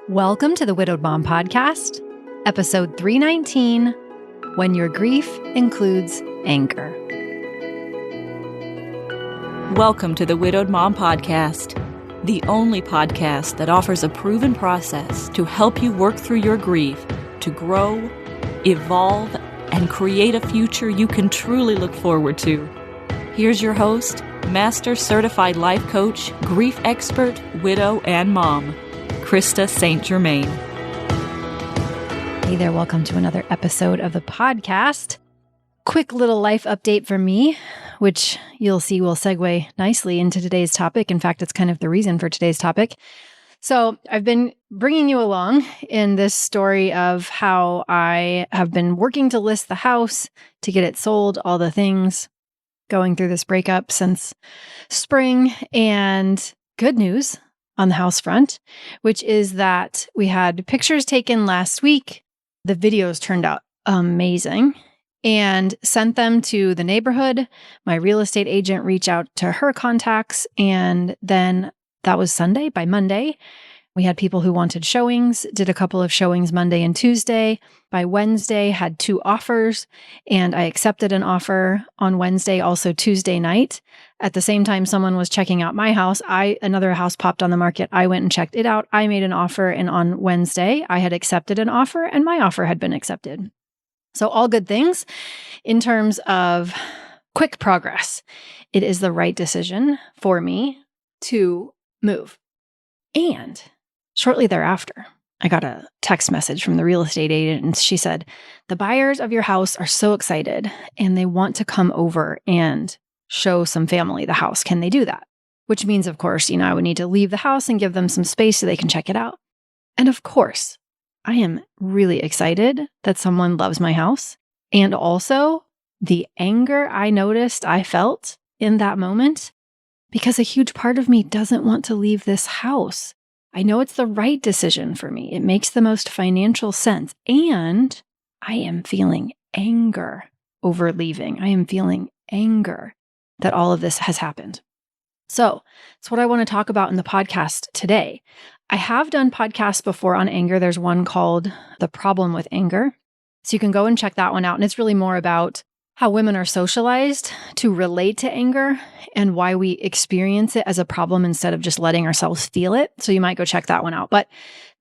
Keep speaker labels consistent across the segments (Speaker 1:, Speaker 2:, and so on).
Speaker 1: Welcome to the Widowed Mom Podcast, episode 319, When Your Grief Includes Anger.
Speaker 2: Welcome to the Widowed Mom Podcast, the only podcast that offers a proven process to help you work through your grief, to grow, evolve, and create a future you can truly look forward to. Here's your host, Master Certified Life Coach, Grief Expert, Widow, and Mom, Krista St-Germain.
Speaker 1: Hey there, welcome to another episode of the podcast. Quick little life update from me, which you'll see will segue nicely into today's topic. In fact, it's kind of the reason for today's topic. So I've been bringing you along in this story of how I have been working to list the house, to get it sold, all the things, going through this breakup since spring. And good news on the house front, which is that we had pictures taken last week. The videos turned out amazing and sent them to the neighborhood. My real estate agent reached out to her contacts, and then that was Sunday. By Monday, we had people who wanted showings, did a couple of showings Monday and Tuesday. By Wednesday, had 2 offers, and I accepted an offer on Wednesday, also Tuesday night. At the same time, someone was checking out my house. Another house popped on the market. I went and checked it out. I made an offer, and on Wednesday, I had accepted an offer, and my offer had been accepted. So all good things in terms of quick progress. It is the right decision for me to move. And shortly thereafter, I got a text message from the real estate agent, and she said, the buyers of your house are so excited and they want to come over and show some family the house. Can they do that? Which means, of course, I would need to leave the house and give them some space so they can check it out. And of course, I am really excited that someone loves my house. And also the anger I noticed I felt in that moment, because a huge part of me doesn't want to leave this house. I know it's the right decision for me. It makes the most financial sense. And I am feeling anger over leaving. I am feeling anger that all of this has happened. So it's what I want to talk about in the podcast today. I have done podcasts before on anger. There's one called The Problem with Anger. So you can go and check that one out. And it's really more about how women are socialized to relate to anger and why we experience it as a problem instead of just letting ourselves feel it. So you might go check that one out. But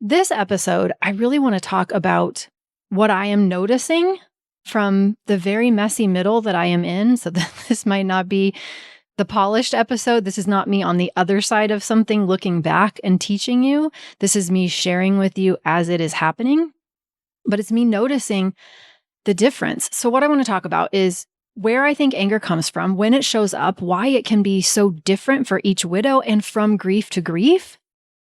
Speaker 1: this episode, I really want to talk about what I am noticing from the very messy middle that I am in. So this might not be the polished episode. This is not me on the other side of something looking back and teaching you. This is me sharing with you as it is happening. But it's me noticing the difference. So what I want to talk about is where I think anger comes from, when it shows up, why it can be so different for each widow and from grief to grief,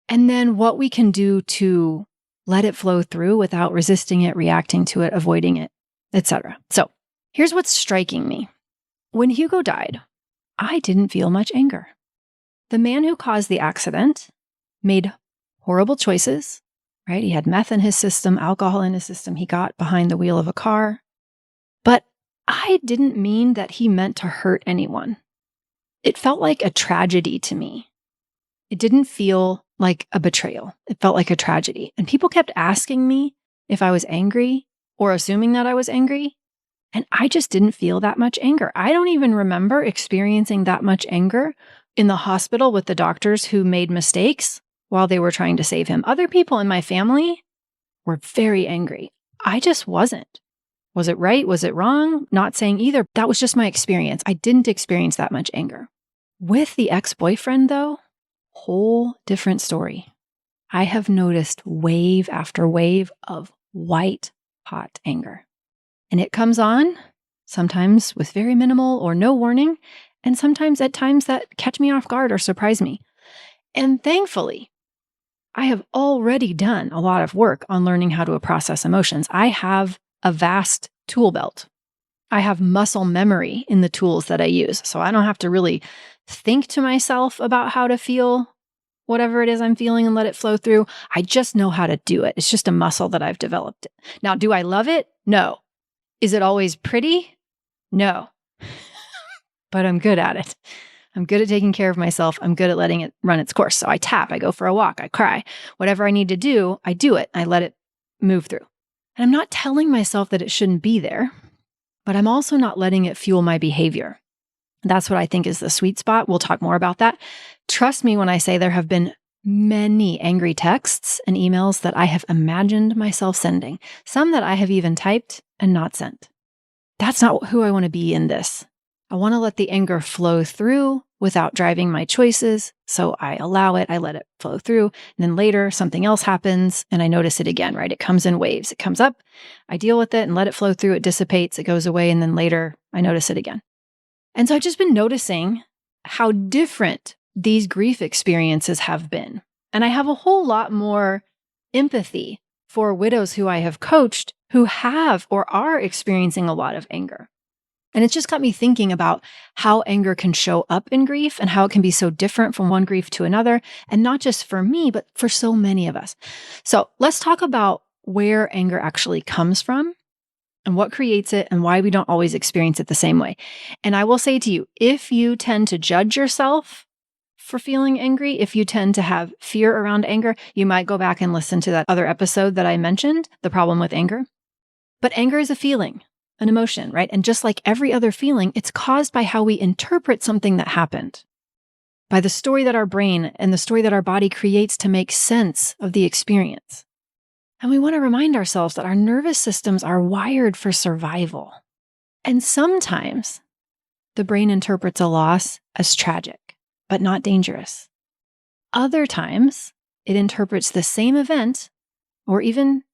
Speaker 1: and then what we can do to let it flow through without resisting it, reacting to it, avoiding it, etc. So here's what's striking me. When Hugo died, I didn't feel much anger. The man who caused the accident made horrible choices, right? He had meth in his system, alcohol in his system. He got behind the wheel of a car. But I didn't mean that he meant to hurt anyone. It felt like a tragedy to me. It didn't feel like a betrayal. It felt like a tragedy. And people kept asking me if I was angry or assuming that I was angry. And I just didn't feel that much anger. I don't even remember experiencing that much anger in the hospital with the doctors who made mistakes while they were trying to save him. Other people in my family were very angry. I just wasn't. Was it right? Was it wrong? Not saying either. That was just my experience. I didn't experience that much anger. With the ex-boyfriend, though, whole different story. I have noticed wave after wave of white hot anger. And it comes on sometimes with very minimal or no warning, and sometimes at times that catch me off guard or surprise me. And thankfully, I have already done a lot of work on learning how to process emotions. I have a vast tool belt. I have muscle memory in the tools that I use. So I don't have to really think to myself about how to feel whatever it is I'm feeling and let it flow through. I just know how to do it. It's just a muscle that I've developed. Now, do I love it? No. Is it always pretty? No. But I'm good at it. I'm good at taking care of myself. I'm good at letting it run its course. So I tap, I go for a walk, I cry. Whatever I need to do, I do it. I let it move through. And I'm not telling myself that it shouldn't be there, but I'm also not letting it fuel my behavior. That's what I think is the sweet spot. We'll talk more about that. Trust me when I say there have been many angry texts and emails that I have imagined myself sending, some that I have even typed and not sent. That's not who I want to be in this. I want to let the anger flow through without driving my choices. So I allow it, I let it flow through. And then later something else happens and I notice it again, right? It comes in waves. It comes up, I deal with it and let it flow through. It dissipates, it goes away. And then later I notice it again. And so I've just been noticing how different these grief experiences have been. And I have a whole lot more empathy for widows who I have coached who have or are experiencing a lot of anger. And it's just got me thinking about how anger can show up in grief and how it can be so different from one grief to another. And not just for me, but for so many of us. So let's talk about where anger actually comes from and what creates it and why we don't always experience it the same way. And I will say to you, if you tend to judge yourself for feeling angry, if you tend to have fear around anger, you might go back and listen to that other episode that I mentioned, the problem with anger. But anger is a feeling, an emotion, right? And just like every other feeling, it's caused by how we interpret something that happened, by the story that our brain and the story that our body creates to make sense of the experience. And we want to remind ourselves that our nervous systems are wired for survival. And sometimes the brain interprets a loss as tragic, but not dangerous. Other times, it interprets the same event, or even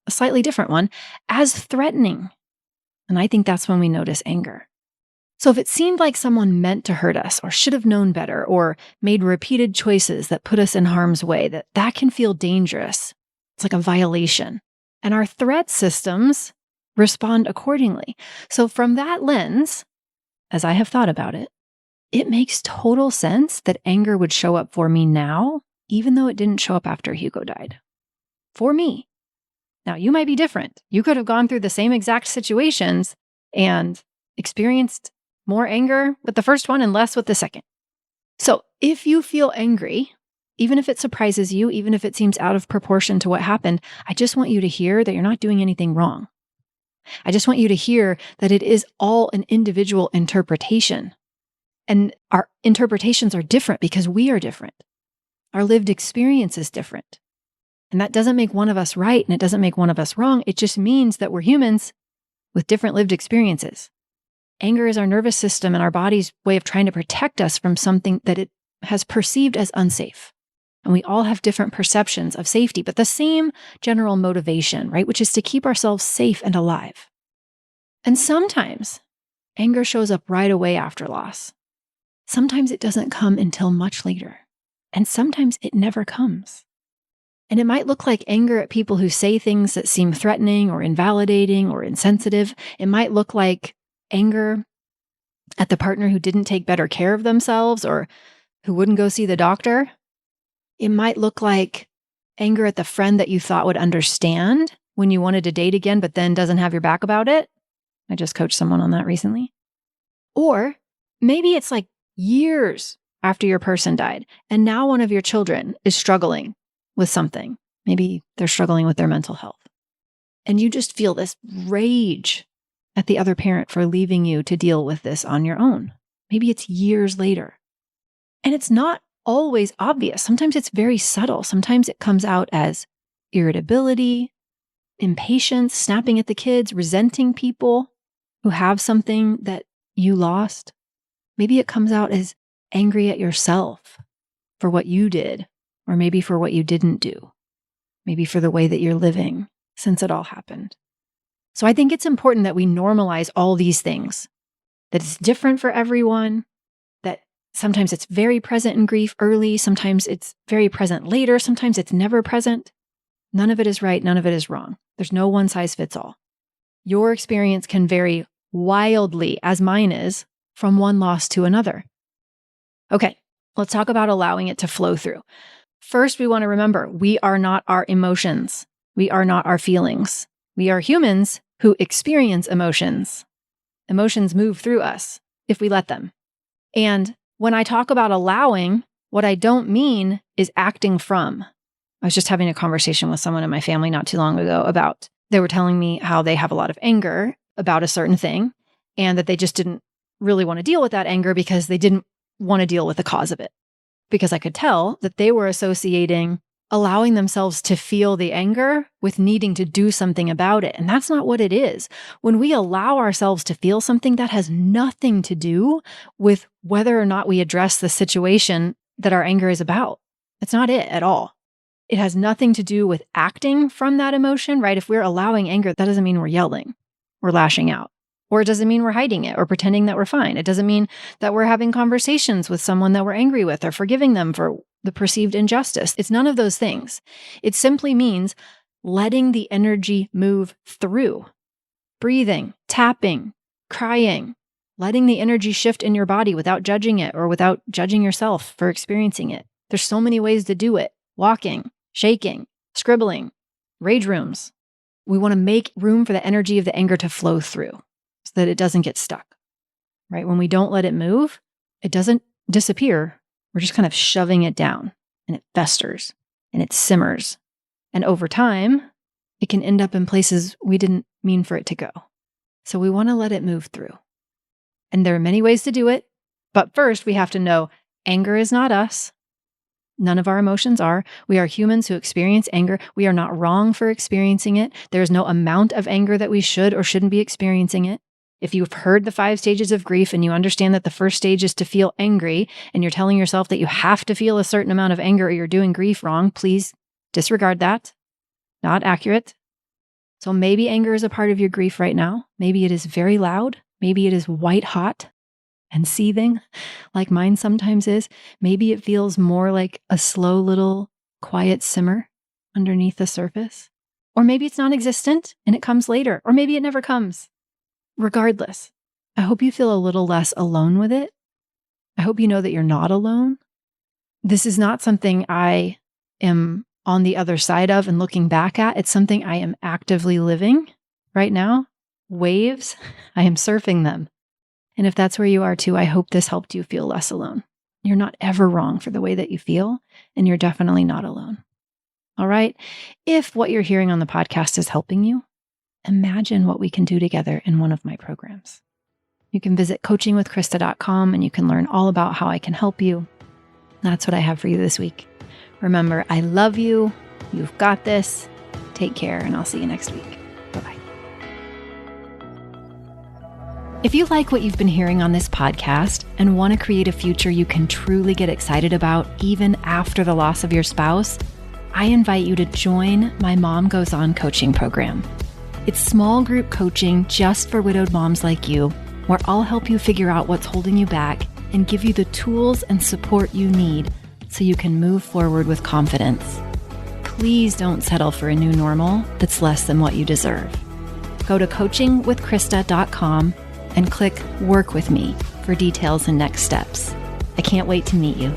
Speaker 1: a slightly different one, as threatening. And I think that's when we notice anger. So if it seemed like someone meant to hurt us, or should have known better, or made repeated choices that put us in harm's way, that can feel dangerous. It's like a violation. And our threat systems respond accordingly. So from that lens, as I have thought about it, it makes total sense that anger would show up for me now, even though it didn't show up after Hugo died. For me. Now, you might be different. You could have gone through the same exact situations and experienced more anger with the first one and less with the second. So if you feel angry, even if it surprises you, even if it seems out of proportion to what happened, I just want you to hear that you're not doing anything wrong. I just want you to hear that it is all an individual interpretation. And our interpretations are different because we are different. Our lived experience is different. And that doesn't make one of us right and it doesn't make one of us wrong. It just means that we're humans with different lived experiences. Anger is our nervous system and our body's way of trying to protect us from something that it has perceived as unsafe. And we all have different perceptions of safety, but the same general motivation, right? Which is to keep ourselves safe and alive. And sometimes anger shows up right away after loss. Sometimes it doesn't come until much later. And sometimes it never comes. And it might look like anger at people who say things that seem threatening or invalidating or insensitive. It might look like anger at the partner who didn't take better care of themselves or who wouldn't go see the doctor. It might look like anger at the friend that you thought would understand when you wanted to date again, but then doesn't have your back about it. I just coached someone on that recently. Or maybe it's like years after your person died, and now one of your children is struggling with something. Maybe they're struggling with their mental health. And you just feel this rage at the other parent for leaving you to deal with this on your own. Maybe it's years later. And it's not always obvious. Sometimes it's very subtle. Sometimes it comes out as irritability, impatience, snapping at the kids, resenting people who have something that you lost. Maybe it comes out as angry at yourself for what you did, or maybe for what you didn't do, maybe for the way that you're living since it all happened. So I think it's important that we normalize all these things, that it's different for everyone, that sometimes it's very present in grief early, sometimes it's very present later, sometimes it's never present. None of it is right, none of it is wrong. There's no one size fits all. Your experience can vary wildly, as mine is, from one loss to another. Okay, let's talk about allowing it to flow through. First, we want to remember, we are not our emotions. We are not our feelings. We are humans who experience emotions. Emotions move through us if we let them. And When I talk about allowing, what I don't mean is acting from. I was just having a conversation with someone in my family not too long ago about, they were telling me how they have a lot of anger about a certain thing and that they just didn't really want to deal with that anger because they didn't want to deal with the cause of it. Because I could tell that they were associating allowing themselves to feel the anger with needing to do something about it. And that's not what it is. When we allow ourselves to feel something, that has nothing to do with whether or not we address the situation that our anger is about. That's not it at all. It has nothing to do with acting from that emotion, right? If we're allowing anger, that doesn't mean we're yelling or lashing out. Or it doesn't mean we're hiding it or pretending that we're fine. It doesn't mean that we're having conversations with someone that we're angry with or forgiving them for the perceived injustice. It's none of those things. It simply means letting the energy move through. Breathing, tapping, crying, letting the energy shift in your body without judging it or without judging yourself for experiencing it. There's so many ways to do it. Walking, shaking, scribbling, rage rooms. We want to make room for the energy of the anger to flow through so that it doesn't get stuck, right? When we don't let it move, it doesn't disappear. We're just kind of shoving it down and it festers and it simmers. And over time, it can end up in places we didn't mean for it to go. So we want to let it move through. And there are many ways to do it. But first, we have to know anger is not us. None of our emotions are. We are humans who experience anger. We are not wrong for experiencing it. There is no amount of anger that we should or shouldn't be experiencing it. If you've heard the 5 stages of grief and you understand that the first stage is to feel angry and you're telling yourself that you have to feel a certain amount of anger or you're doing grief wrong, please disregard that. Not accurate. So maybe anger is a part of your grief right now. Maybe it is very loud. Maybe it is white hot and seething like mine sometimes is. Maybe it feels more like a slow little quiet simmer underneath the surface. Or maybe it's non-existent and it comes later. Or maybe it never comes. Regardless, I hope you feel a little less alone with it. I hope you know that you're not alone. This is not something I am on the other side of and looking back at. It's something I am actively living right now. Waves, I am surfing them. And if that's where you are too, I hope this helped you feel less alone. You're not ever wrong for the way that you feel, and you're definitely not alone. All right? If what you're hearing on the podcast is helping you, imagine what we can do together in one of my programs. You can visit coachingwithkrista.com and you can learn all about how I can help you. That's what I have for you this week. Remember, I love you. You've got this. Take care, and I'll see you next week. Bye-bye. If you like what you've been hearing on this podcast and want to create a future you can truly get excited about even after the loss of your spouse, I invite you to join my Mom Goes On coaching program. It's small group coaching just for widowed moms like you, where I'll help you figure out what's holding you back and give you the tools and support you need so you can move forward with confidence. Please don't settle for a new normal that's less than what you deserve. Go to coachingwithkrista.com and click Work With Me for details and next steps. I can't wait to meet you.